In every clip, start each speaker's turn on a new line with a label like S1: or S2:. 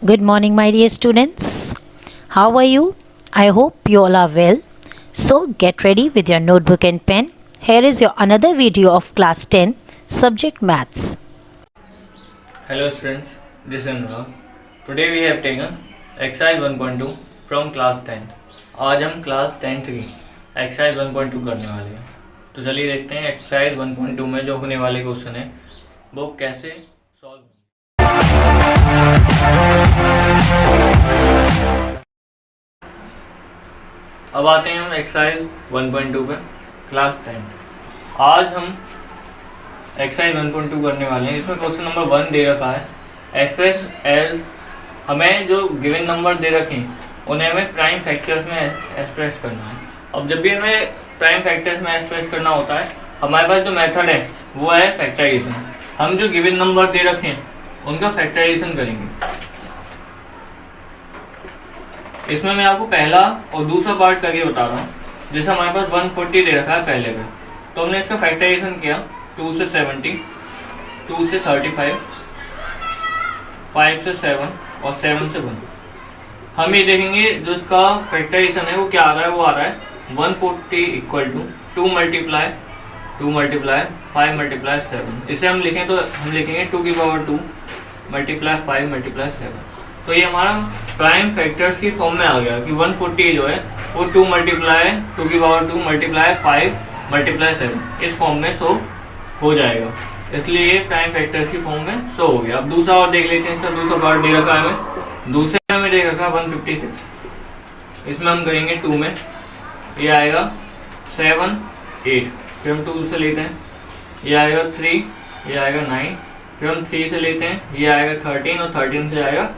S1: Good morning, my dear students. How are you? I hope you all are well. So get ready with your notebook and pen. Here is your another video of class 10 subject maths.
S2: Hello students, this is Anurag. Today we have taken exercise 1.2 from class 10. आज हम class 10 की exercise 1.2 करने वाले हैं। तो चलिए देखते हैं एक्सरसाइज 1.2 में जो होने वाले क्वेश्चन है वो कैसे सॉल्व होंगे। अब आते हैं हम एक्सरसाइज 1.2 पे क्लास 10। आज हम एक्सरसाइज 1.2 करने वाले हैं। इसमें क्वेश्चन नंबर 1 दे रखा है, एक्सप्रेस एज, हमें जो गिवन नंबर दे रखे हैं उन्हें हमें प्राइम फैक्टर्स में एक्सप्रेस करना है। अब जब भी हमें प्राइम फैक्टर्स में एक्सप्रेस करना होता है, हमारे पास जो मेथड है वो है फैक्टराइजेशन। हम जो गिवन नंबर दे रखे हैं उनका फैक्टराइजेशन करेंगे। इसमें मैं आपको पहला और दूसरा पार्ट करके बता रहा हूँ। जैसे हमारे पास 140 दे रखा है पहले पे, तो हमने इसका फैक्टराइजेशन किया 2 से 70, 2 से 35, 5 से 7 और 7 से 1। हम ये देखेंगे जो इसका फैक्टराइजेशन है वो क्या आ रहा है, वो आ रहा है 140 इक्वल टू 2 मल्टीप्लाई 5 मल्टीप्लाई 7। इसे हम लिखें तो हम लिखेंगे 2 की पावर 2 मल्टीप्लाई 5 मल्टीप्लाई 7। तो ये हमारा प्राइम फैक्टर्स की फॉर्म में आ गया कि 140 जो है वो 2 मल्टीप्लाई 2 की पावर 2 मल्टीप्लाई 5 मल्टीप्लाई 7 इस फॉर्म में शो हो जाएगा। इसलिए ये प्राइम फैक्टर्स की फॉर्म में शो हो गया। अब दूसरा और देख लेते हैं। इसका दूसरा पार्ट दे रखा है हमें, दूसरे में दे रखा है 156। इसमें हम करेंगे 2 में, ये आएगा 7 8, फिर हम 2 से लेते हैं, ये आएगा 3, ये आएगा 9, फिर हम 3 से लेते हैं, ये आएगा 13 और 13 से आएगा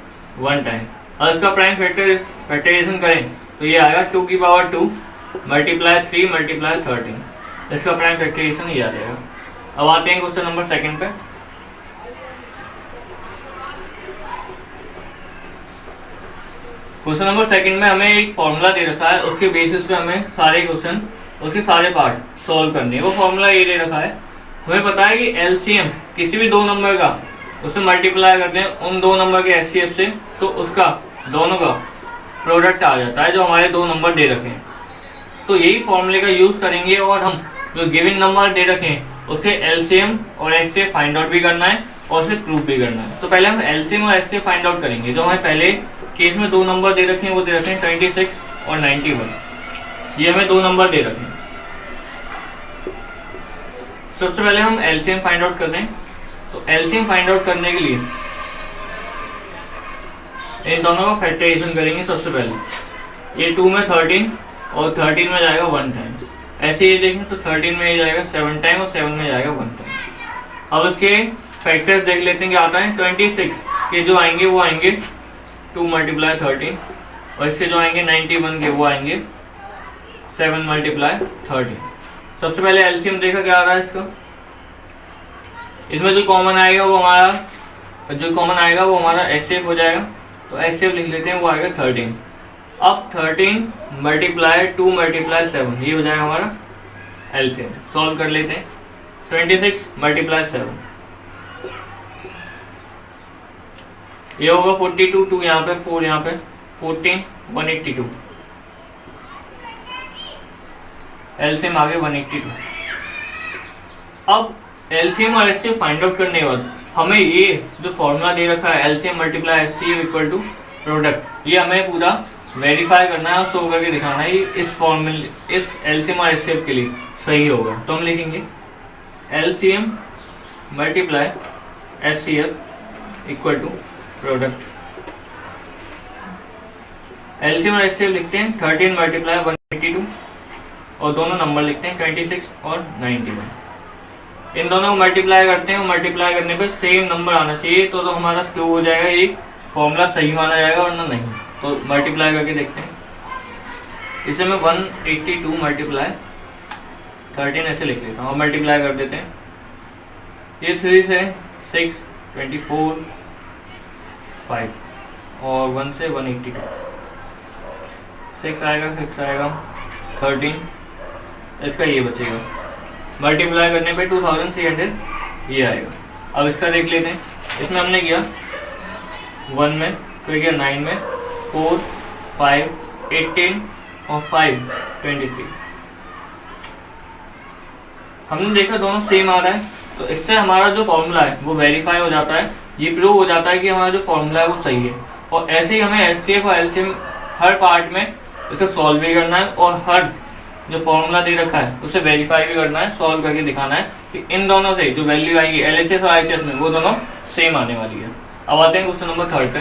S2: 1 टाइम। और इसका प्राइम फैक्टराइजेशन करें तो ये आएगा 2 की पावर 2 मल्टीप्लाई 3 मल्टीप्लाई 13। इसका प्राइम फैक्टराइजेशन ये आ जाएगा। अब आते हैं क्वेश्चन नंबर 2 पे। क्वेश्चन नंबर 2 में हमें एक फॉर्मूला दे रखा है, उसके बेसिस पे हमें सारे क्वेश्चन उसके सारे पार्ट सॉल्व करने हैं। वो फॉर्मूला ये दे रखा है, हमें पता है कि एलसीएम किसी भी दो नंबर का उसे मल्टीप्लाई करते हैं उन दो नंबर के एचसीएफ से, तो उसका दोनों का प्रोडक्ट आ जाता है जो हमारे दो नंबर दे रखे हैं। तो यही फॉर्मूले का यूज करेंगे और हम जो गिवन नंबर दे रखे हैं उसे एलसीएम और एचसीएफ फाइंड आउट भी करना है और उसे प्रूव भी करना है। तो पहले हम एलसीएम और एचसीएफ फाइंड आउट करेंगे। जो हमें पहले केस में दो नंबर दे रखे हैं वो दे रखे हैं 26 और 91। ये हमें दो नंबर दे रखे हैं। सबसे पहले हम एलसीएम फाइंड आउट कर रहे हैं। तो एलसीएम फाइंड आउट करने के लिए इन दोनों का फैक्टराइजेशन करेंगे। सबसे पहले ये 2 में 13 और 13 में जाएगा 1 टाइम। ऐसे ये देखें तो 13 में ये जाएगा 7 टाइम और 7 में जाएगा 1 टाइम। अब इसके फैक्टर्स देख लेते हैं क्या आता है। 26 के जो आएंगे वो आएंगे 2 मल्टीप्लाई 13 और इसके जो आएंगे 91 के वो आएंगे 7 मल्टीप्लाई 13। सबसे पहले एलसीएम देखा क्या आ रहा है इसका। इसमें जो कॉमन आएगा वो हमारा एचसीएफ हो जाएगा। तो एचसीएफ लिख लेते हैं, वो आएगा 13। अब 13 मल्टीप्लाई 2 मल्टीप्लाई 7 ये हो जाएगा हमारा एलसीएम। सॉल्व कर लेते हैं। 26 मल्टीप्लाई 7 ये होगा 42, 2 यहाँ पे 4 यहाँ पे 14 182। एलसीएम आगे 182। अब एलसीएम और एचसीएफ फाइंड आउट करने के बाद हमें ये जो फॉर्मूला दे रखा है LCM multiply HCF equal to product, ये हमें पूरा वेरीफाई करना है और शो करके दिखाना है इस फॉर्मूले इस एलसीएम और एचसीएफ के लिए सही होगा। तो हम लिखेंगे LCM multiply HCF equal to product. LCM और एचसीएफ लिखते हैं 13 मल्टीप्लाई 182 और दोनों नंबर लिखते हैं 26 और 91। इन दोनों को मल्टीप्लाई करते हैं और मल्टीप्लाई करने पे सेम नंबर आना चाहिए तो हमारा क्लू हो जाएगा, ये फॉर्मूला सही माना जाएगा वरना नहीं। तो मल्टीप्लाई करके देखते हैं। इसे मैं 182 मल्टीप्लाई 13 ऐसे लिख लेता हूँ और मल्टीप्लाई कर देते हैं। ये 3 से 6 24 5 और 1 से 182 6 आएगा 13, इसका ये बचेगा। मल्टीप्लाई करने पे 2300 ये आएगा। अब इसका देख लेते हैं। इसमें हमने किया 1 में तो क्या 9 में 4 5 18 और 5 23। हमने देखा दोनों सेम आ रहा है, तो इससे हमारा जो फॉर्मूला है वो वेरीफाई हो जाता है, ये प्रूव हो जाता है कि हमारा जो फॉर्मूला है वो सही है। और ऐसे ही हमें एचसीएफ और एलसीएम हर पार्ट में इसे सॉल्व भी करना है और हर जो फॉर्मूला दे रखा है उसे वेरीफाई भी करना है, सॉल्व करके दिखाना है कि इन दोनों से जो वैल्यू आएगी एलएचएस और आईएचएस में वो दोनों सेम आने वाली है। अब आते हैं क्वेश्चन नंबर 3 पे।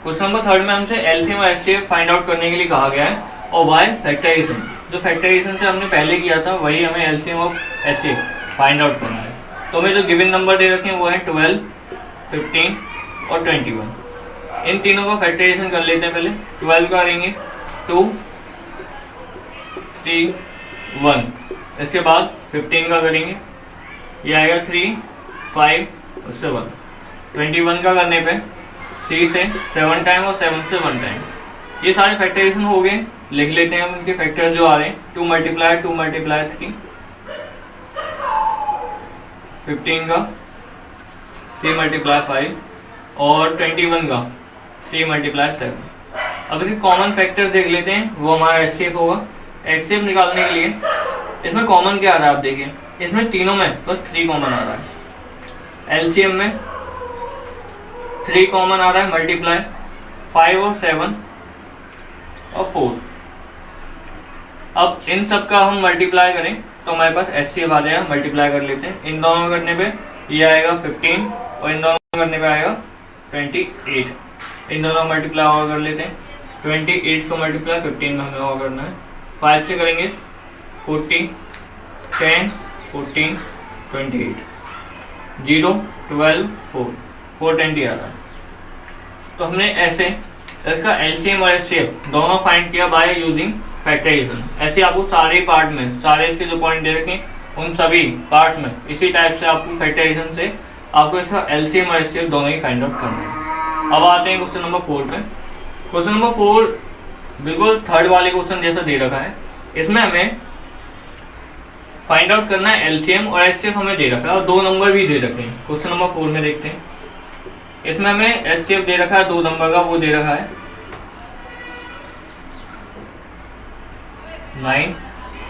S2: क्वेश्चन नंबर 3 में हमसे एलसीएम और एचसीएफ फाइंड आउट करने के लिए कहा गया है, और वाई फैक्टराइजेशन। जो फैक्टराइजेशन से हमने पहले किया था वही हमें एलसीएम और एचसीएफ फाइंड आउट करना है। तो हमें जो गिवन नंबर दे रखे हैं वो है 12, 15 और 21। इन तीनों का फैक्टराइजेशन कर लेते हैं। पहले 12 का करेंगे 2 3 1, इसके बाद 15 का करेंगे, ये आएगा 3 5 और 7। 21 का करने पे 3 से 7 टाइम और 7 से 1 टाइम। ये सारे फैक्टराइजेशन हो गए, लिख लेते हैं हम इनके फैक्टर्स जो आ रहे हैं। 2 मल्टीप्लाई 2 मल्टीप्लाई 3, 15 का 3 मल्टीप्लाई 5 और 21 का 3 मल्टीप्लाई 7। अब इसके कॉमन फैक्टर देख लेते हैं, वो हमारा एचसीएफ होगा। एचसीएफ निकालने के लिए इसमें कॉमन क्या आ रहा है आप देखिए, इसमें तीनों में बस 3 कॉमन आ रहा है। एलसीएम में 3 कॉमन आ रहा है, मल्टीप्लाई 5 और 7 और 4। अब इन सब का हम मल्टीप्लाई करें तो हमारे पास एचसीएफ आ जाएगा, मल्टीप्लाई कर लेते हैं। इन दोनों करने पे ये आएगा 15 और इन दोनों करने पे आएगा 28। इन दोनों मल्टीप्लाई और कर लेते हैं। 28 को मल्टीप्लाई 15 में हमें और करना है। 5 से करेंगे 40, 10, 14, 28, 0, 12, 4, 420 आ रहा है। तो हमने ऐसे इसका एलसीएम और एचसीएफ दोनों फाइंड किया बाय यूजिंग फैक्टराइजेशन। ऐसे आपको सारे पार्ट में, सारे इसके जो पॉइंट दे रखे उन सभी पार्ट्स में इसी टाइप से आपको फैक्टराइजेशन से आपको इसका एलसीएम और एचसीएफ दोनों ही फाइंड आउट करना है। अब आते हैं क्वेश्चन नंबर 4 पे। क्वेश्चन नंबर 4 बिल्कुल थर्ड वाले क्वेश्चन जैसा दे रखा है। इसमें हमें फाइंड आउट करना है एलसीएम और एचसीएफ हमें दे रखा है और 2 नंबर भी दे रखे हैं। क्वेश्चन नंबर 4 में देखते हैं, इसमें हमें एचसीएफ दे रखा है 2 नंबर का, वो दे रखा है 9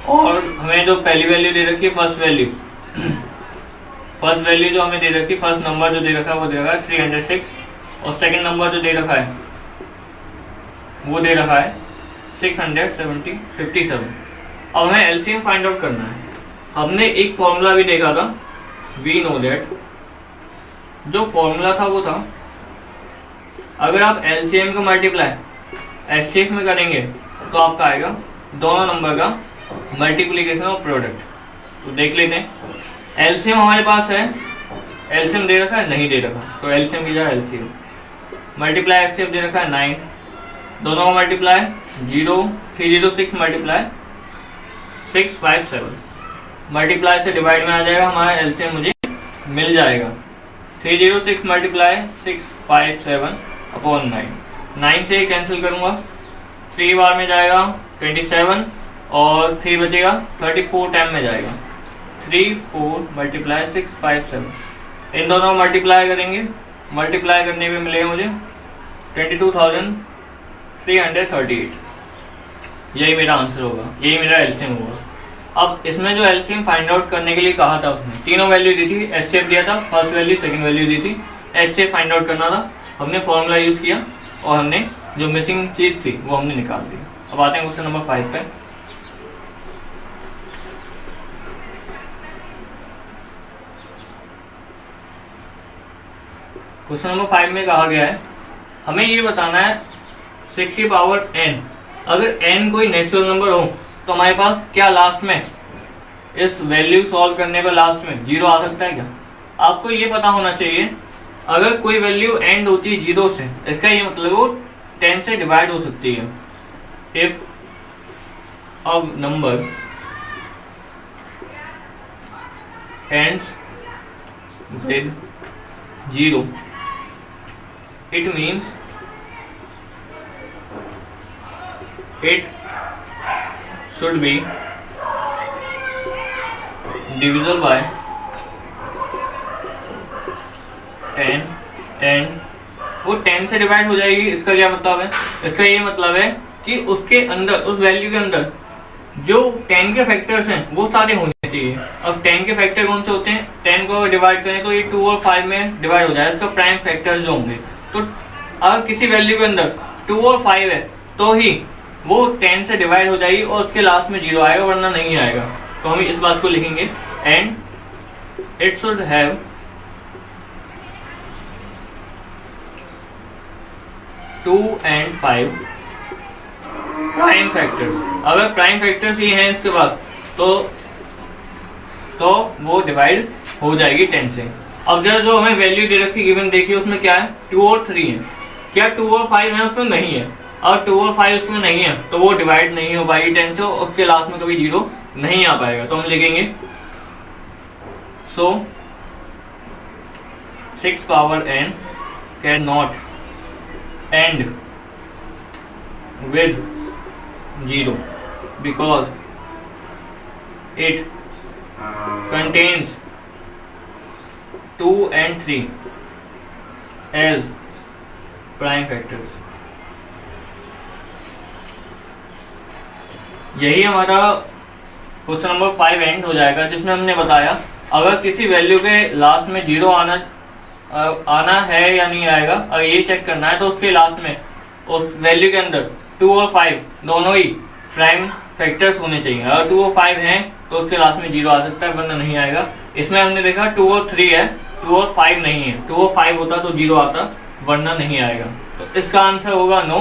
S2: और हमें जो पहली वैल्यू दे रखी है फर्स्ट वैल्यू जो हमें दे रखी है, फर्स्ट नंबर जो दे रखा है वो दे रखा है 306 और सेकंड नंबर जो दे रखा है वो दे रखा है 657। अब हमें एलसीएम फाइंड आउट करना है। हमने एक फॉर्मूला भी देखा था, वी नो दैट। जो फॉर्मूला था वो था, अगर आप एलसीएम का मल्टीप्लाई एचसीएफ में करेंगे तो आपका आएगा दोनों नंबर का मल्टीप्लिकेशन और प्रोडक्ट। तो देख लेते हैं। एलसीएम हमारे पास है, एलसीएम दे रखा है, नहीं दे रखा, तो एलसीएम की जगह एलसीएम। मल्टीप्लाई एचसीएफ दे रखा है 9, दोनों का मल्टीप्लाई 0 306 मल्टीप्लाई 657। मल्टीप्लाई से डिवाइड में आ जाएगा, हमारा एलसीएम मुझे मिल जाएगा 306 मल्टीप्लाई 657 अपॉन 9। 9 से कैंसिल करूंगा, 3 बार में जाएगा 27 और 3 बचेगा 34 टाइम में जाएगा। 3 4 मल्टीप्लाई 657, इन दोनों मल्टीप्लाई करेंगे, मल्टीप्लाई करने में मिलेगा मुझे 22,338। यही मेरा आंसर होगा, यही मेरा एलसीएम होगा। अब इसमें जो एलसीएम फाइंड आउट करने के लिए कहा था, उसने तीनों वैल्यू दी थी, एचसीएफ दिया था, फर्स्ट वैल्यू सेकंड वैल्यू दी थी, एचसीएफ फाइंड आउट करना था। हमने फॉर्मूला यूज किया और हमने जो मिसिंग चीज थी वो हमने निकाल दी। अब आते हैं क्वेश्चन नंबर 5 पे। क्वेश्चन नंबर 5 में कहा गया है हमें ये बताना है 6 की पावर n, अगर n कोई नेचुरल नंबर हो तो हमारे पास क्या लास्ट में इस वैल्यू सॉल्व करने पर लास्ट में 0 आ सकता है क्या? आपको ये पता होना चाहिए, अगर कोई वैल्यू एंड होती है 0 से, इसका ये मतलब वो 10 से डिवाइड हो सकती है। If a number ends with 0, it means it should be divisible by 10 and वो 10 से डिवाइड हो जाएगी। इसका क्या मतलब है? इसका ये मतलब है कि उसके अंदर, उस वैल्यू के अंदर जो 10 के फैक्टर्स हैं वो सारे होने चाहिए। अब 10 के फैक्टर कौन से होते हैं? 10 को डिवाइड करें तो ये 2 और 5 में डिवाइड हो जाएगा, इसका प्राइम फैक्टर्स जो होंगे। तो अगर किसी वैल्यू के अंदर 2 और 5 है तो ही वो 10 से डिवाइड हो जाएगी और उसके लास्ट में 0 आएगा, वरना नहीं आएगा। तो हम इस बात को लिखेंगे and it should have 2 and 5 prime factors. अगर प्राइम फैक्टर्स ही हैं इसके पास तो वो डिवाइड हो जाएगी 10 से। अब जरा जो हमें वैल्यू दे रखी गिवन देखिए, उसमें क्या है? 2 और 3 है। क्या 2 और 5 है? उसमें नहीं है। और 2 और 5 उसमें नहीं है तो वो डिवाइड नहीं हो पाएगी 10 से, उसके लास्ट में कभी 0 नहीं आ पाएगा। तो हम लिखेंगे सो 6 power n can not end with 0 because it contains 2 and 3 as prime factors। यही हमारा क्वेश्चन नंबर 5 एंड हो जाएगा, जिसमें हमने बताया अगर किसी वैल्यू के लास्ट में 0 आना है या नहीं आएगा, अगर ये चेक करना है तो उसके लास्ट में उस वैल्यू के अंदर 2 और 5 दोनों ही प्राइम फैक्टर्स होने चाहिए। अगर 2 और 5 हैं तो उसके लास्ट में 0 आ सकता है, वरना नहीं आएगा। इसमें हमने देखा 2 और 3 है, 2 और 5 नहीं है। 2 और 5 होता तो 0 आता, वरना नहीं आएगा। तो इसका आंसर होगा no.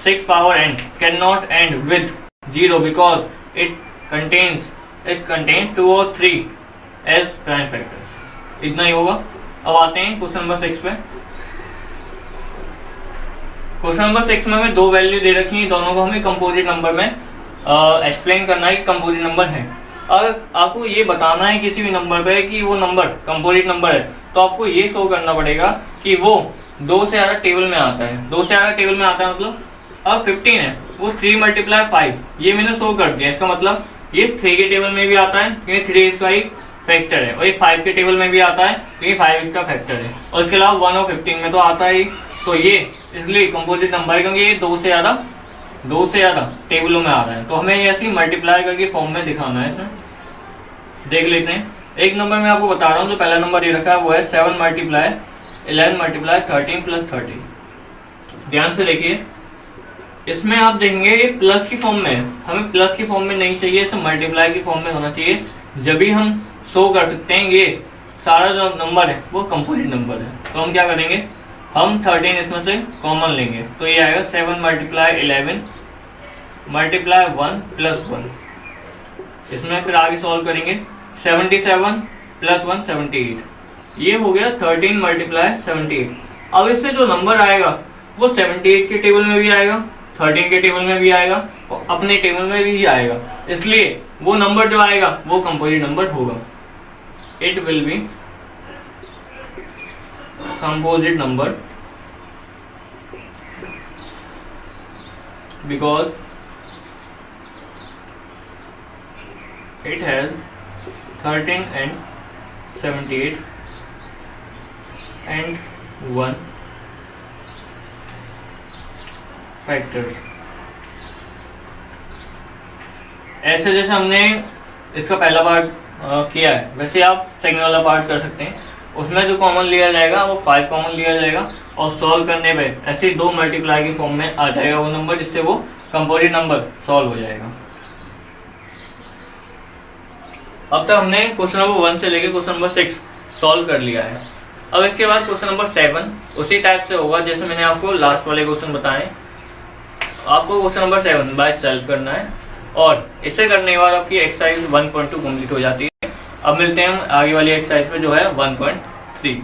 S2: 6 power n can not end with 0 because it contains 2 और 3 एज प्राइम फैक्टर्स। इतना ही होगा। अब आते हैं क्वेश्चन नंबर 6 पे। क्वेश्चन नंबर 6 में हमें दो वैल्यू दे रखी है, दोनों को हमें कंपोजिट नंबर में एक्सप्लेन करना है कि कंपोजिट नंबर है। अगर आपको ये बताना है किसी भी नंबर पे कि वो नंबर कंपोजिट नंबर है, तो आपको ये शो करना पड़ेगा कि वो 2 से ज़्यादा टेबल में आता है। 2 से ज़्यादा टेबल में आता है मतलब अब 15 है, वो 3 × 5, ये मैंने शो कर दिया। इसका मतलब ये 3 के टेबल में भी आता है क्योंकि 3 इसका ही फैक्टर है, और ये 5 के टेबल में भी आता है क्योंकि 5 इसका फैक्टर है, और इसके अलावा 1 और 15 में तो आता ही। तो ये इसलिए कंपोजिट नंबर है क्योंकि ये 2 से ज़्यादा टेबलों में आ रहा है। तो हमें ये ऐसी मल्टीप्लाई करके फॉर्म में दिखाना है। इसमें देख लेते हैं। एक नंबर में आपको बता रहा हूँ, जो पहला नंबर ये रखा है वो है 7 × 11 × 13 + 30। ध्यान से देखिए, इसमें आप देखेंगे ये प्लस की फॉर्म में है। हमें प्लस की फॉर्म में नहीं चाहिए, इसे मल्टीप्लाई की फॉर्म में होना चाहिए, जब भी हम शो कर सकते हैं ये सारा जो नंबर है वो कंपोजिट नंबर है। तो हम क्या करेंगे, हम 13 इसमें से कॉमन लेंगे, तो ये आएगा 7 × 11 × 1 + 1। इसमें फिर आगे सॉल्व करेंगे, 77 + 1 78। ये हो गया 13 × 78। अब इससे जो नंबर आएगा वो 78 के टेबल में भी आएगा, 13 के टेबल में भी आएगा और अपने टेबल में भी आएगा। इसलिए वो नंबर जो आएगा वो कंपोजिट नंबर होगा। It will be composite number because it has 13 and 78 and 1 factors। ऐसे जैसे हमने इसका पहला पार्ट किया है, वैसे आप सेकंड वाला पार्ट कर सकते हैं। उसमें जो कॉमन लिया जाएगा वो 5 कॉमन लिया जाएगा, और सॉल्व करने पे ऐसे 2 मल्टीप्लाई की फॉर्म में आ जाएगा वो नंबर, जिससे वो कंपोजिट नंबर सॉल्व हो जाएगा। अब तक हमने क्वेश्चन नंबर 1 से लेके क्वेश्चन नंबर 6 सॉल्व कर लिया है। अब इसके बाद क्वेश्चन नंबर 7 उसी टाइप से होगा जैसे मैंने आपको लास्ट वाले क्वेश्चन बताए। आपको क्वेश्चन नंबर 7 बाय सेल्फ करना है, और इसे करने के बाद आपकी एक्सरसाइज 1.2 कंप्लीट हो जाती है। अब मिलते हैं हम आगे वाली एक्सरसाइज में जो है 1.3।